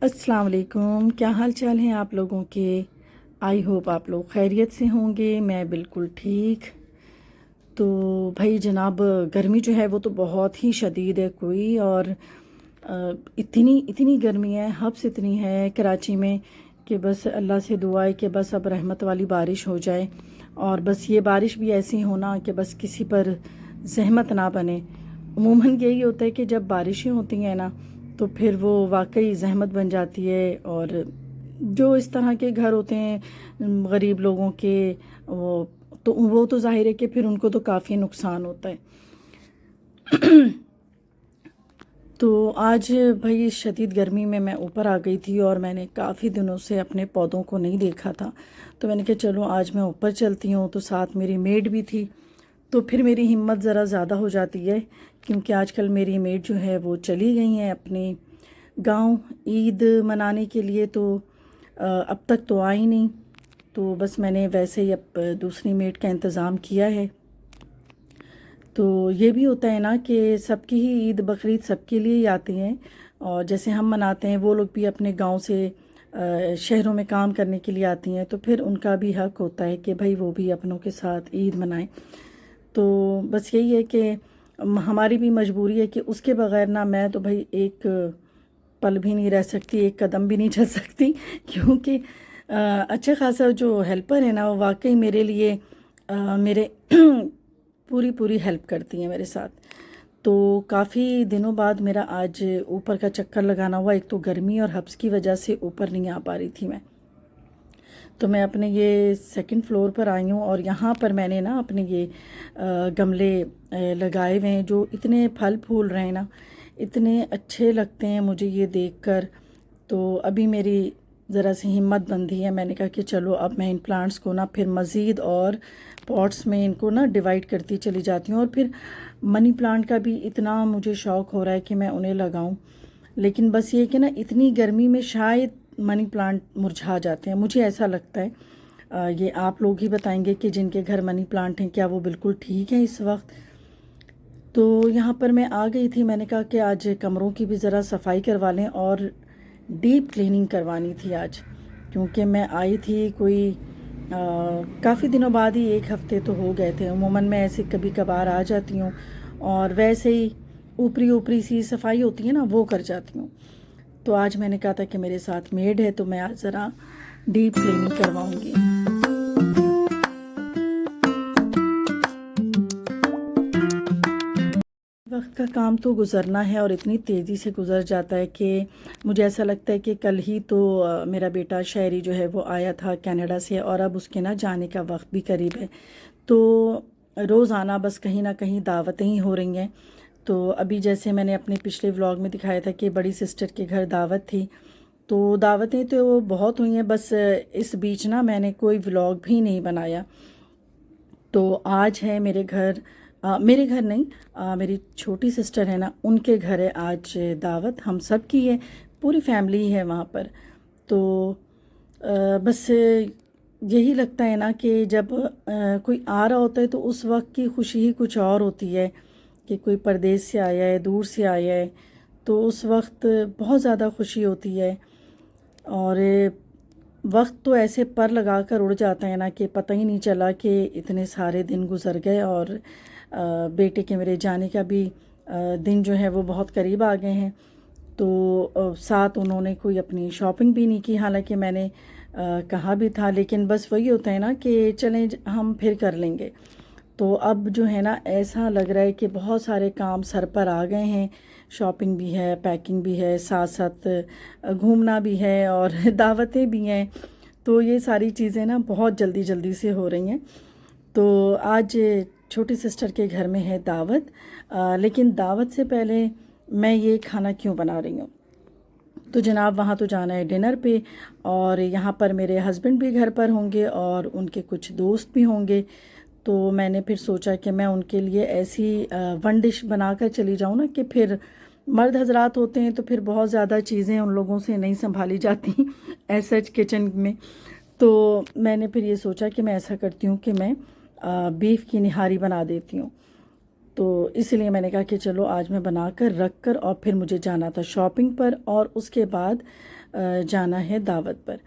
अस्सलाम वालेकुम। क्या हाल चाल हैं आप लोगों के। आई होप आप लोग खैरियत से होंगे। मैं बिल्कुल ठीक। तो भाई जनाब, गर्मी जो है वो तो बहुत ही शदीद है कोई। और इतनी इतनी गर्मी है, हद से इतनी है कराची में कि बस अल्लाह से दुआ है कि बस अब रहमत वाली बारिश हो जाए। और बस ये बारिश भी ऐसी होना कि बस किसी पर जहमत ना बने। उमूमन यही होता है कि जब बारिशें होती हैं ना, तो फिर वो वाकई जहमत बन जाती है। और जो इस तरह के घर होते हैं गरीब लोगों के, वो तो जाहिर है कि फिर उनको तो काफ़ी नुकसान होता है। तो आज भाई इस शदीद गर्मी में मैं ऊपर आ गई थी और मैंने काफ़ी दिनों से अपने पौधों को नहीं देखा था। तो मैंने कहा चलो आज मैं ऊपर चलती हूँ। तो साथ मेरी मेड भी थी, तो फिर मेरी हिम्मत ज़रा ज़्यादा हो जाती है, क्योंकि आजकल मेरी मेड जो है वो चली गई हैं अपने गांव ईद मनाने के लिए। तो अब तक तो आई नहीं। तो बस मैंने वैसे ही अब दूसरी मेड का इंतज़ाम किया है। तो ये भी होता है ना कि सबकी ही ईद बकरीद सबके लिए ही आती हैं। और जैसे हम मनाते हैं, वो लोग भी अपने गांव से शहरों में काम करने के लिए आती हैं, तो फिर उनका भी हक होता है कि भाई वो भी अपनों के साथ ईद मनाएं। तो बस यही है कि हमारी भी मजबूरी है कि उसके बगैर ना मैं तो भाई एक पल भी नहीं रह सकती, एक कदम भी नहीं चल सकती। क्योंकि अच्छा खासा जो हेल्पर है ना, वो वाकई मेरे लिए मेरे पूरी पूरी हेल्प करती हैं मेरे साथ। तो काफ़ी दिनों बाद मेरा आज ऊपर का चक्कर लगाना हुआ। एक तो गर्मी और हब्स की वजह से ऊपर नहीं आ पा रही थी मैं। तो मैं अपने ये सेकंड फ्लोर पर आई हूँ और यहाँ पर मैंने ना अपने ये गमले लगाए हुए हैं जो इतने फल फूल रहे हैं ना, इतने अच्छे लगते हैं मुझे ये देखकर। तो अभी मेरी ज़रा सी हिम्मत बंधी है। मैंने कहा कि चलो अब मैं इन प्लांट्स को ना फिर मज़ीद और पॉट्स में इनको ना डिवाइड करती चली जाती हूँ। और फिर मनी प्लांट का भी इतना मुझे शौक़ हो रहा है कि मैं उन्हें लगाऊँ। लेकिन बस ये कि ना इतनी गर्मी में शायद मनी प्लांट मुरझा जाते हैं, मुझे ऐसा लगता है। ये आप लोग ही बताएंगे कि जिनके घर मनी प्लांट हैं क्या वो बिल्कुल ठीक है इस वक्त। तो यहाँ पर मैं आ गई थी, मैंने कहा कि आज कमरों की भी ज़रा सफाई करवा लें और डीप क्लीनिंग करवानी थी आज। क्योंकि मैं आई थी कोई काफ़ी दिनों बाद ही, एक हफ़्ते तो हो गए थे। उमूमन मैं ऐसे कभी कभार आ जाती हूँ और वैसे ही ऊपरी ऊपरी सी सफाई होती है ना, वो कर जाती हूँ। तो आज मैंने कहा था कि मेरे साथ मेड है, तो मैं आज ज़रा डीप क्लीनिंग करवाऊँगी। वक्त का काम तो गुज़रना है और इतनी तेज़ी से गुज़र जाता है कि मुझे ऐसा लगता है कि कल ही तो मेरा बेटा शायरी जो है वो आया था कनाडा से, और अब उसके ना जाने का वक्त भी करीब है। तो रोज़ाना बस कहीं ना कहीं दावतें ही हो रही हैं। तो अभी जैसे मैंने अपने पिछले व्लॉग में दिखाया था कि बड़ी सिस्टर के घर दावत थी, तो दावतें तो बहुत हुई हैं। बस इस बीच ना मैंने कोई व्लॉग भी नहीं बनाया। तो आज है मेरे घर नहीं, मेरी छोटी सिस्टर है ना, उनके घर है आज दावत। हम सब की है, पूरी फैमिली है वहाँ पर। तो बस यही लगता है ना कि जब कोई आ रहा होता है तो उस वक्त की खुशी ही कुछ और होती है कि कोई परदेश से आया है, दूर से आया है। तो उस वक्त बहुत ज़्यादा खुशी होती है। और वक्त तो ऐसे पर लगा कर उड़ जाता है ना कि पता ही नहीं चला कि इतने सारे दिन गुजर गए। और बेटे के मेरे जाने का भी दिन जो है वो बहुत करीब आ गए हैं। तो साथ उन्होंने कोई अपनी शॉपिंग भी नहीं की, हालांकि मैंने कहा भी था, लेकिन बस वही होता है ना कि चलें हम फिर कर लेंगे। तो अब जो है ना, ऐसा लग रहा है कि बहुत सारे काम सर पर आ गए हैं। शॉपिंग भी है, पैकिंग भी है, साथ साथ घूमना भी है और दावतें भी हैं। तो ये सारी चीज़ें ना बहुत जल्दी जल्दी से हो रही हैं। तो आज छोटी सिस्टर के घर में है दावत, लेकिन दावत से पहले मैं ये खाना क्यों बना रही हूँ। तो जनाब, वहाँ तो जाना है डिनर पे, और यहाँ पर मेरे हस्बैंड भी घर पर होंगे और उनके कुछ दोस्त भी होंगे। तो मैंने फिर सोचा कि मैं उनके लिए ऐसी वन डिश बना कर चली जाऊँ ना, कि फिर मर्द हजरात होते हैं तो फिर बहुत ज़्यादा चीज़ें उन लोगों से नहीं संभाली जाती एज सच किचन में। तो मैंने फिर ये सोचा कि मैं ऐसा करती हूँ कि मैं बीफ की निहारी बना देती हूँ। तो इसलिए मैंने कहा कि चलो आज मैं बना कर रख कर और फिर मुझे जाना था शॉपिंग पर और उसके बाद जाना है दावत पर।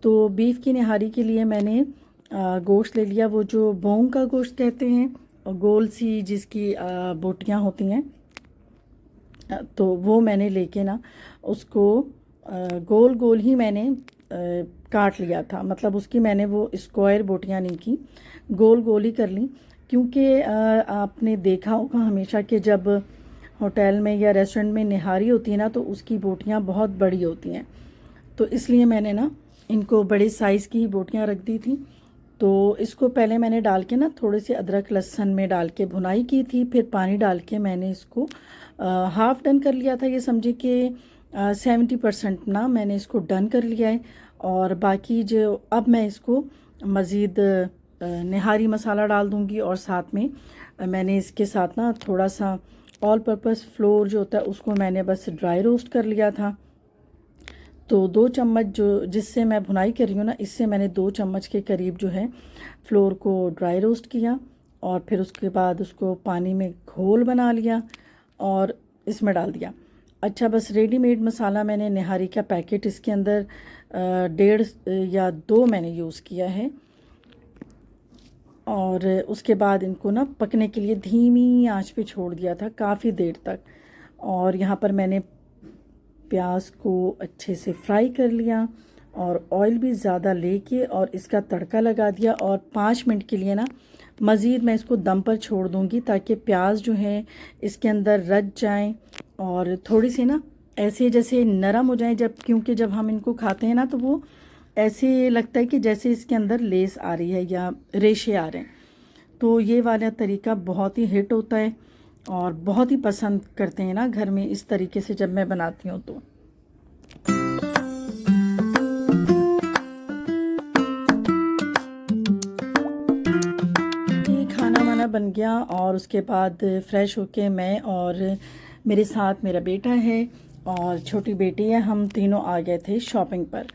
तो बीफ की निहारी के लिए मैंने गोश्त ले लिया, वो जो बोंग का गोश्त कहते हैं, और गोल सी जिसकी बोटियां होती हैं, तो वो मैंने लेके ना उसको गोल गोल ही मैंने काट लिया था। मतलब उसकी मैंने वो स्क्वायर बोटियां नहीं की, गोल गोल ही कर ली। क्योंकि आपने देखा होगा हमेशा कि जब होटल में या रेस्टोरेंट में निहारी होती है ना, तो उसकी बोटियां बहुत बड़ी होती हैं। तो इसलिए मैंने ना इनको बड़े साइज़ की ही बोटियां रख दी थी। तो इसको पहले मैंने डाल के ना थोड़े से अदरक लहसुन में डाल के भुनाई की थी, फिर पानी डाल के मैंने इसको हाफ़ डन कर लिया था। ये समझे कि 70% ना मैंने इसको डन कर लिया है। और बाकी जो अब मैं इसको मज़ीद निहारी मसाला डाल दूँगी, और साथ में मैंने इसके साथ ना थोड़ा सा ऑल पर्पस फ्लोर जो होता है उसको मैंने बस ड्राई रोस्ट कर लिया था। तो 2 चम्मच जो जिससे मैं भुनाई कर रही हूँ ना, इससे मैंने 2 चम्मच के करीब जो है फ्लोर को ड्राई रोस्ट किया, और फिर उसके बाद उसको पानी में घोल बना लिया और इसमें डाल दिया। अच्छा, बस रेडीमेड मसाला मैंने निहारी का पैकेट इसके अंदर 1.5 या 2 मैंने यूज़ किया है। और उसके बाद इनको ना पकने के लिए धीमी आंच पे छोड़ दिया था काफ़ी देर तक। और यहाँ पर मैंने प्याज को अच्छे से फ्राई कर लिया और ऑयल भी ज़्यादा लेके और इसका तड़का लगा दिया, और 5 मिनट के लिए ना मज़ीद मैं इसको दम पर छोड़ दूँगी ताकि प्याज जो है इसके अंदर रच जाएं और थोड़ी सी ना ऐसे जैसे नरम हो जाएं। क्योंकि जब हम इनको खाते हैं ना, तो वो ऐसे लगता है कि जैसे इसके अंदर लेस आ रही है या रेशे आ रहे हैं। तो ये वाला तरीका बहुत ही हिट होता है और बहुत ही पसंद करते हैं ना घर में इस तरीके से जब मैं बनाती हूँ। तो ये खाना वाना बन गया और उसके बाद फ्रेश होके मैं और मेरे साथ मेरा बेटा है और छोटी बेटी है, हम तीनों आ गए थे शॉपिंग पर।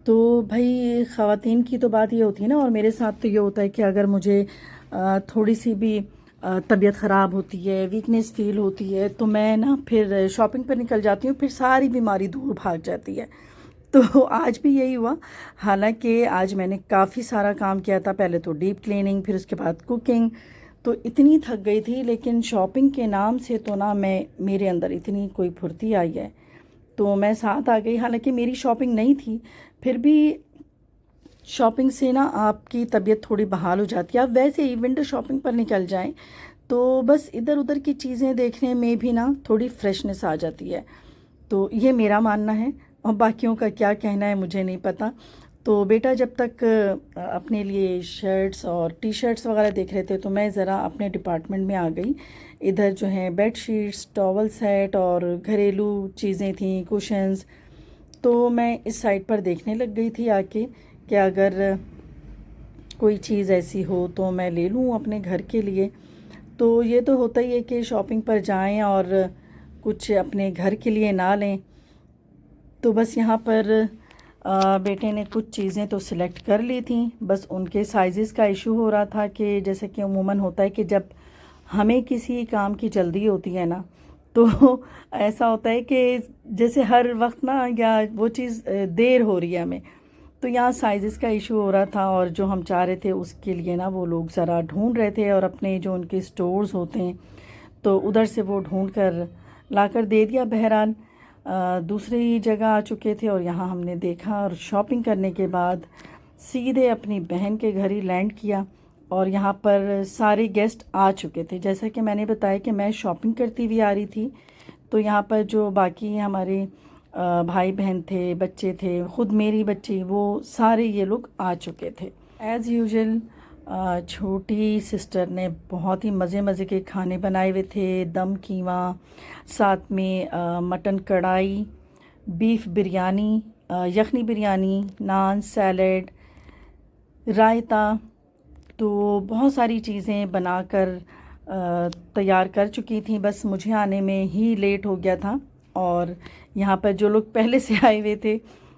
तो भाई ख़वातीन की तो बात ये होती है ना, और मेरे साथ तो ये होता है कि अगर मुझे थोड़ी सी भी तबीयत ख़राब होती है, वीकनेस फील होती है, तो मैं ना फिर शॉपिंग पर निकल जाती हूँ, फिर सारी बीमारी दूर भाग जाती है। तो आज भी यही हुआ। हालांकि आज मैंने काफ़ी सारा काम किया था, पहले तो डीप क्लीनिंग, फिर उसके बाद कुकिंग। तो इतनी थक गई थी, लेकिन शॉपिंग के नाम से तो ना मेरे अंदर इतनी कोई फुर्ती आई है, तो मैं साथ आ गई। हालांकि मेरी शॉपिंग नहीं थी, फिर भी शॉपिंग से ना आपकी तबीयत थोड़ी बहाल हो जाती है। आप वैसे ही विंटर शॉपिंग पर निकल जाएं तो बस इधर उधर की चीज़ें देखने में भी ना थोड़ी फ्रेशनेस आ जाती है। तो ये मेरा मानना है, और बाकियों का क्या कहना है मुझे नहीं पता। तो बेटा जब तक अपने लिए शर्ट्स और टी शर्ट्स वगैरह देख रहे थे, तो मैं ज़रा अपने डिपार्टमेंट में आ गई। इधर जो है बेड शीट्स, टॉवल सेट और घरेलू चीज़ें थी, कुशन्स। तो मैं इस साइड पर देखने लग गई थी आके कि अगर कोई चीज़ ऐसी हो तो मैं ले लूँ अपने घर के लिए। तो ये तो होता ही है कि शॉपिंग पर जाएं और कुछ अपने घर के लिए ना लें। तो बस यहाँ पर बेटे ने कुछ चीज़ें तो सिलेक्ट कर ली थी, बस उनके साइज़ का इशू हो रहा था कि जैसे कि उमूमन होता है कि जब हमें किसी काम की जल्दी होती है ना, तो ऐसा होता है कि जैसे हर वक्त ना या वो चीज़ देर हो रही है हमें। तो यहाँ साइज़ का इशू हो रहा था, और जो हम चाह रहे थे उसके लिए ना वो लोग ज़रा ढूंढ रहे थे, और अपने जो उनके स्टोर्स होते हैं तो उधर से वो ढूंढ कर ला कर दे दिया। बहरहाल दूसरी जगह आ चुके थे, और यहाँ हमने देखा और शॉपिंग करने के बाद सीधे अपनी बहन के घर ही लैंड किया। और यहाँ पर सारे गेस्ट आ चुके थे। जैसा कि मैंने बताया कि मैं शॉपिंग करती हुई आ रही थी, तो यहाँ पर जो बाकी हमारे भाई बहन थे, बच्चे थे, ख़ुद मेरी बच्ची, वो सारे ये लोग आ चुके थे। एज़ यूजुअल छोटी सिस्टर ने बहुत ही मज़े मज़े के खाने बनाए हुए थे। दम कीमा, साथ में मटन कढ़ाई, बीफ बिरयानी, यखनी बिरयानी, नान, सैलड, रायता। तो बहुत सारी चीज़ें बनाकर तैयार कर चुकी थी, बस मुझे आने में ही लेट हो गया था। और यहाँ पर जो लोग पहले से आए हुए थे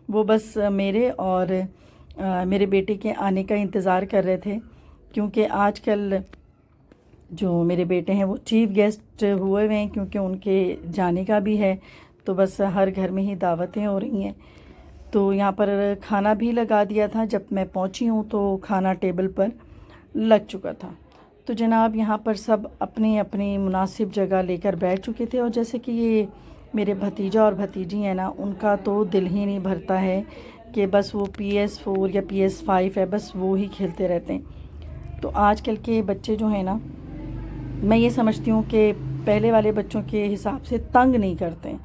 वो बस मेरे और मेरे बेटे के आने का इंतज़ार कर रहे थे, क्योंकि आजकल जो मेरे बेटे हैं वो चीफ़ गेस्ट हुए हुए हैं, क्योंकि उनके जाने का भी है, तो बस हर घर में ही दावतें हो रही हैं। तो यहाँ पर खाना भी लगा दिया था, जब मैं पहुँची हूँ तो खाना टेबल पर लग चुका था। तो जनाब यहाँ पर सब अपनी अपनी मुनासिब जगह लेकर बैठ चुके थे, और जैसे कि ये मेरे भतीजा और भतीजी हैं ना, उनका तो दिल ही नहीं भरता है कि बस वो PS4 या PS5 है, बस वो ही खेलते रहते हैं। तो आजकल के बच्चे जो हैं ना, मैं ये समझती हूँ कि पहले वाले बच्चों के हिसाब से तंग नहीं करते हैं,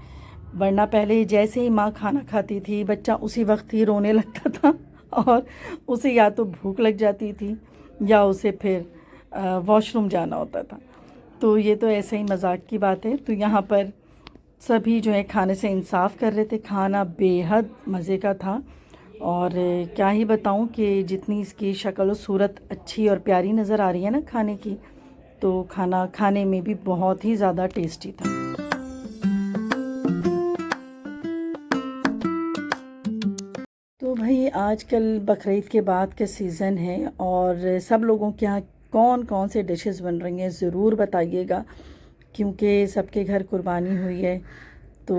वरना पहले जैसे ही माँ खाना खाती थी बच्चा उसी वक्त ही रोने लगता था, और उसे या तो भूख लग जाती थी या उसे फिर वॉशरूम जाना होता था। तो ये तो ऐसे ही मजाक की बात है। तो यहाँ पर सभी जो है खाने से इंसाफ कर रहे थे, खाना बेहद मज़े का था, और क्या ही बताऊं कि जितनी इसकी शक्ल और सूरत अच्छी और प्यारी नज़र आ रही है ना खाने की, तो खाना खाने में भी बहुत ही ज़्यादा टेस्टी था। तो भाई आजकल बकरीद के बाद का सीज़न है, और सब लोगों के यहाँ कौन कौन से डिशेस बन रही हैं ज़रूर बताइएगा, क्योंकि सबके घर कुर्बानी हुई है। तो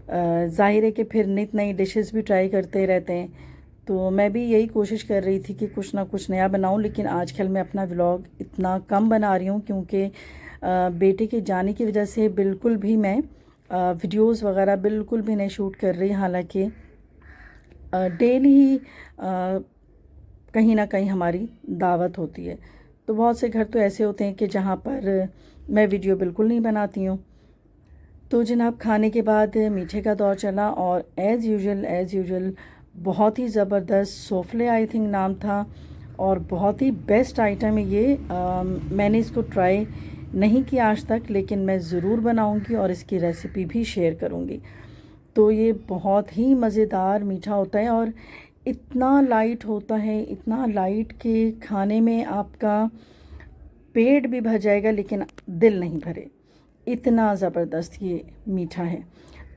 ज़ाहिर है कि फिर नित नई डिशेस भी ट्राई करते रहते हैं। तो मैं भी यही कोशिश कर रही थी कि कुछ ना कुछ नया बनाऊं, लेकिन आजकल मैं अपना व्लॉग इतना कम बना रही हूं, क्योंकि बेटे के जाने की वजह से बिल्कुल भी मैं वीडियोस वगैरह बिल्कुल भी नहीं शूट कर रही। हालांकि डेली ही कहीं ना कहीं हमारी दावत होती है। तो बहुत से घर तो ऐसे होते हैं कि जहाँ पर मैं वीडियो बिल्कुल नहीं बनाती हूँ। तो जनाब खाने के बाद मीठे का दौर चला, और एज़ यूजुअल बहुत ही ज़बरदस्त सोफले आई थिंक नाम था, और बहुत ही बेस्ट आइटम है ये। मैंने इसको ट्राई नहीं किया आज तक, लेकिन मैं ज़रूर बनाऊंगी और इसकी रेसिपी भी शेयर करूंगी। तो ये बहुत ही मज़ेदार मीठा होता है, और इतना लाइट होता है, इतना लाइट कि खाने में आपका पेट भी भर जाएगा लेकिन दिल नहीं भरे, इतना ज़बरदस्त ये मीठा है।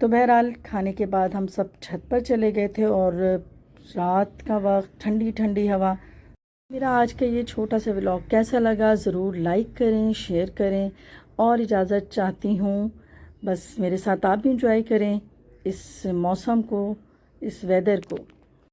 तो बहरहाल खाने के बाद हम सब छत पर चले गए थे, और रात का वक्त, ठंडी ठंडी हवा। मेरा आज का ये छोटा सा व्लॉग कैसा लगा ज़रूर लाइक करें, शेयर करें, और इजाज़त चाहती हूँ बस मेरे साथ आप भी इंजॉय करें इस मौसम को, इस वेदर को।